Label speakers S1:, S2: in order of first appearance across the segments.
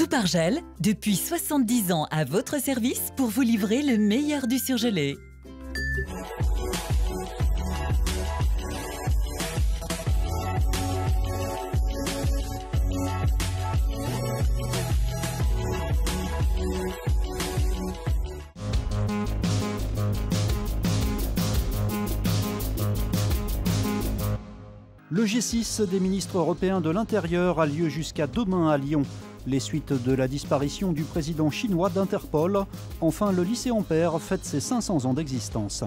S1: Toupargel, depuis 70 ans à votre service pour vous livrer le meilleur du surgelé.
S2: Le G6 des ministres européens de l'Intérieur a lieu jusqu'à demain à Lyon. Les suites de la disparition du président chinois d'Interpol. Enfin, le lycée Ampère fête ses 500 ans d'existence.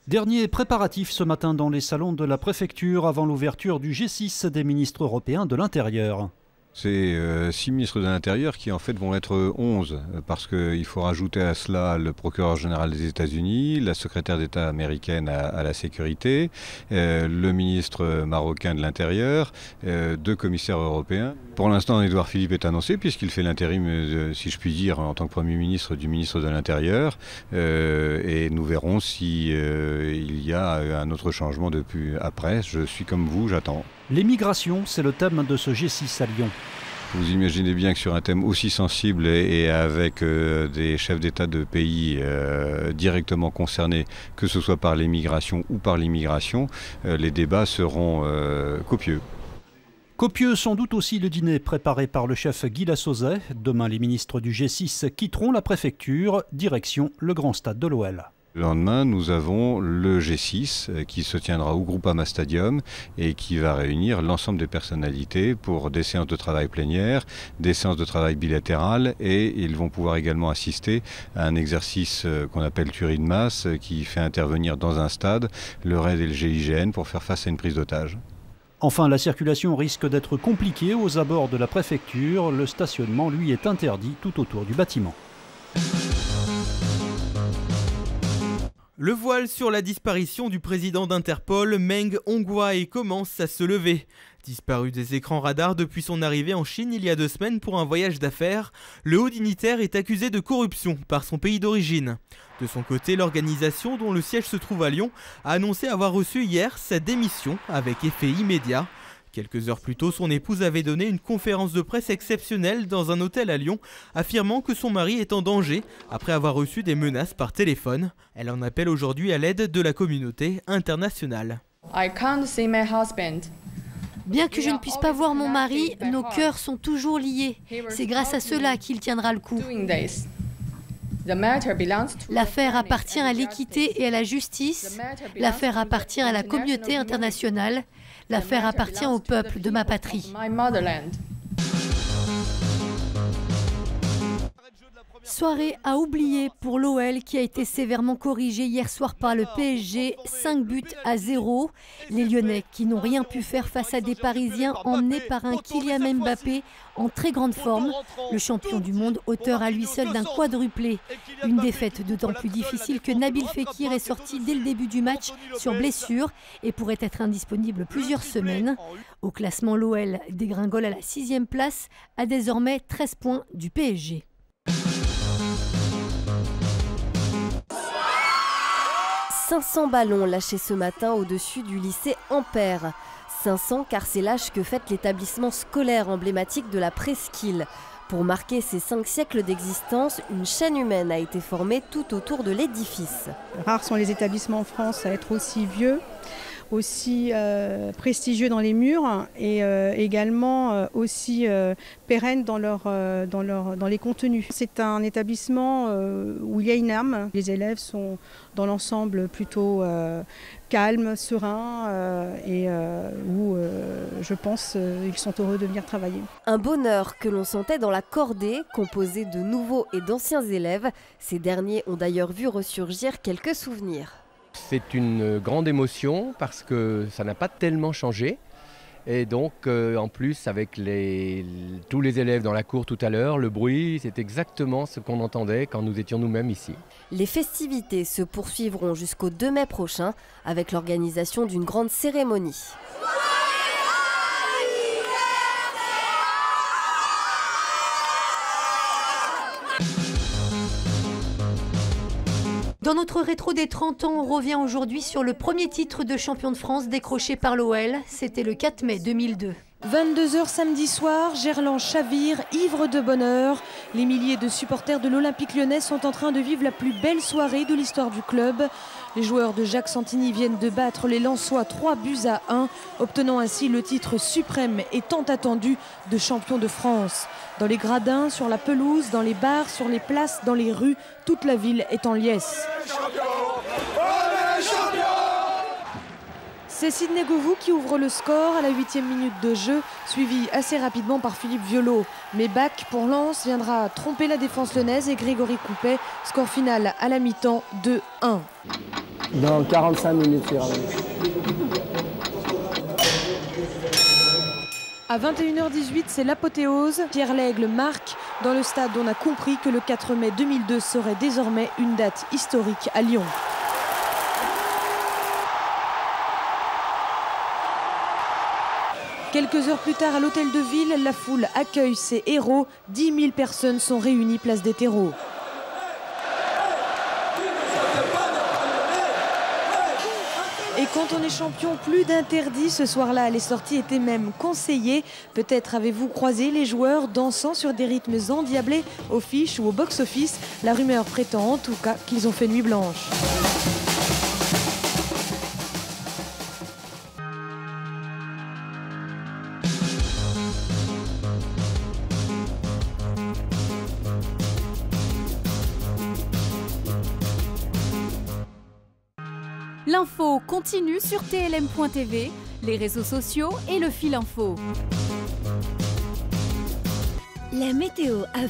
S2: Dernier préparatif ce matin dans les salons de la préfecture avant l'ouverture du G6 des ministres européens de l'Intérieur.
S3: C'est 6 ministres de l'Intérieur qui en fait vont être 11 parce qu'il faut rajouter à cela le procureur général des États-Unis, la secrétaire d'État américaine à la sécurité, le ministre marocain de l'Intérieur, 2 commissaires européens. Pour l'instant, Édouard Philippe est annoncé puisqu'il fait l'intérim, si je puis dire, en tant que Premier ministre du ministre de l'Intérieur. Et nous verrons si il y a un autre changement depuis après. Je suis comme vous, j'attends.
S2: Les migrations, c'est le thème de ce G6 à Lyon.
S3: Vous imaginez bien que sur un thème aussi sensible et avec des chefs d'État de pays directement concernés, que ce soit par les migrations ou par l'immigration, les débats seront copieux.
S2: Copieux sans doute aussi le dîner préparé par le chef Guy Lassauzet. Demain, les ministres du G6 quitteront la préfecture, direction le grand stade de l'OL.
S3: Le lendemain, nous avons le G6 qui se tiendra au Groupama Stadium et qui va réunir l'ensemble des personnalités pour des séances de travail plénières, des séances de travail bilatérales et ils vont pouvoir également assister à un exercice qu'on appelle tuerie de masse qui fait intervenir dans un stade le RAID et le GIGN pour faire face à une prise d'otage.
S2: Enfin, la circulation risque d'être compliquée aux abords de la préfecture. Le stationnement, lui, est interdit tout autour du bâtiment.
S4: Le voile sur la disparition du président d'Interpol, Meng Hongwei, commence à se lever. Disparu des écrans radars depuis son arrivée en Chine il y a 2 semaines pour un voyage d'affaires, le haut dignitaire est accusé de corruption par son pays d'origine. De son côté, l'organisation dont le siège se trouve à Lyon a annoncé avoir reçu hier sa démission avec effet immédiat. Quelques heures plus tôt, son épouse avait donné une conférence de presse exceptionnelle dans un hôtel à Lyon, affirmant que son mari est en danger après avoir reçu des menaces par téléphone. Elle en appelle aujourd'hui à l'aide de la communauté internationale.
S5: Bien que je ne puisse pas voir mon mari, nos cœurs sont toujours liés. C'est grâce à cela qu'il tiendra le coup. L'affaire appartient à l'équité et à la justice. L'affaire appartient à la communauté internationale. L'affaire appartient au peuple de ma patrie. Soirée à oublier pour l'OL qui a été sévèrement corrigé hier soir par le PSG, 5-0. Les Lyonnais qui n'ont rien pu faire face à des Parisiens emmenés par un Kylian Mbappé en très grande forme. Le champion du monde, auteur à lui seul d'un quadruplé. Une défaite d'autant plus difficile que Nabil Fekir est sorti dès le début du match sur blessure et pourrait être indisponible plusieurs semaines. Au classement, l'OL dégringole à la 6e place, à désormais 13 points du PSG. « 500 ballons lâchés ce matin au-dessus du lycée Ampère. 500 car c'est l'âge que fête l'établissement scolaire emblématique de la presqu'île. Pour marquer ses 5 siècles d'existence, une chaîne humaine a été formée tout autour de l'édifice.
S6: Rares sont les établissements en France à être aussi vieux, aussi prestigieux dans les murs et également aussi pérennes dans les contenus. C'est un étabbissement où il y a une âme. Les élèves sont dans l'ensemble plutôt calmes, sereins et où je pense ils sont heureux de venir travailler.
S5: Un bonheur que l'on sentait dans la cordée, composée de nouveaux et d'anciens élèves. Ces derniers ont d'ailleurs vu ressurgir quelques souvenirs.
S7: C'est une grande émotion parce que ça n'a pas tellement changé. Et donc, en plus, avec tous les élèves dans la cour tout à l'heure, le bruit, c'est exactement ce qu'on entendait quand nous étions nous-mêmes ici.
S5: Les festivités se poursuivront jusqu'au 2 mai prochain avec l'organisation d'une grande cérémonie. Dans notre rétro des 30 ans, on revient aujourd'hui sur le premier titre de champion de France décroché par l'OL. C'était le 4 mai 2002.
S8: 22h samedi soir, Gerland chavire, ivre de bonheur. Les milliers de supporters de l'Olympique lyonnais sont en train de vivre la plus belle soirée de l'histoire du club. Les joueurs de Jacques Santini viennent de battre les Lensois 3-1, obtenant ainsi le titre suprême et tant attendu de champion de France. Dans les gradins, sur la pelouse, dans les bars, sur les places, dans les rues, toute la ville est en liesse. C'est Sidney Govou qui ouvre le score à la 8e minute de jeu, suivi assez rapidement par Philippe Violot. Mais bac pour Lens viendra tromper la défense lyonnaise et Grégory Coupet. Score final à la mi-temps 2-1.
S9: Dans 45 minutes, il revient.
S8: À 21h18, c'est l'apothéose. Pierre Lègle marque. Dans le stade, on a compris que le 4 mai 2002 serait désormais une date historique à Lyon. Quelques heures plus tard, à l'hôtel de ville, la foule accueille ses héros. 10 000 personnes sont réunies place des terreaux. Et quand on est champion, plus d'interdits. Ce soir-là, les sorties étaient même conseillées. Peut-être avez-vous croisé les joueurs dansant sur des rythmes endiablés aux fiches ou au box-office. La rumeur prétend en tout cas qu'ils ont fait nuit blanche.
S10: L'info continue sur TLM.tv, les réseaux sociaux et le fil info.
S11: La météo avec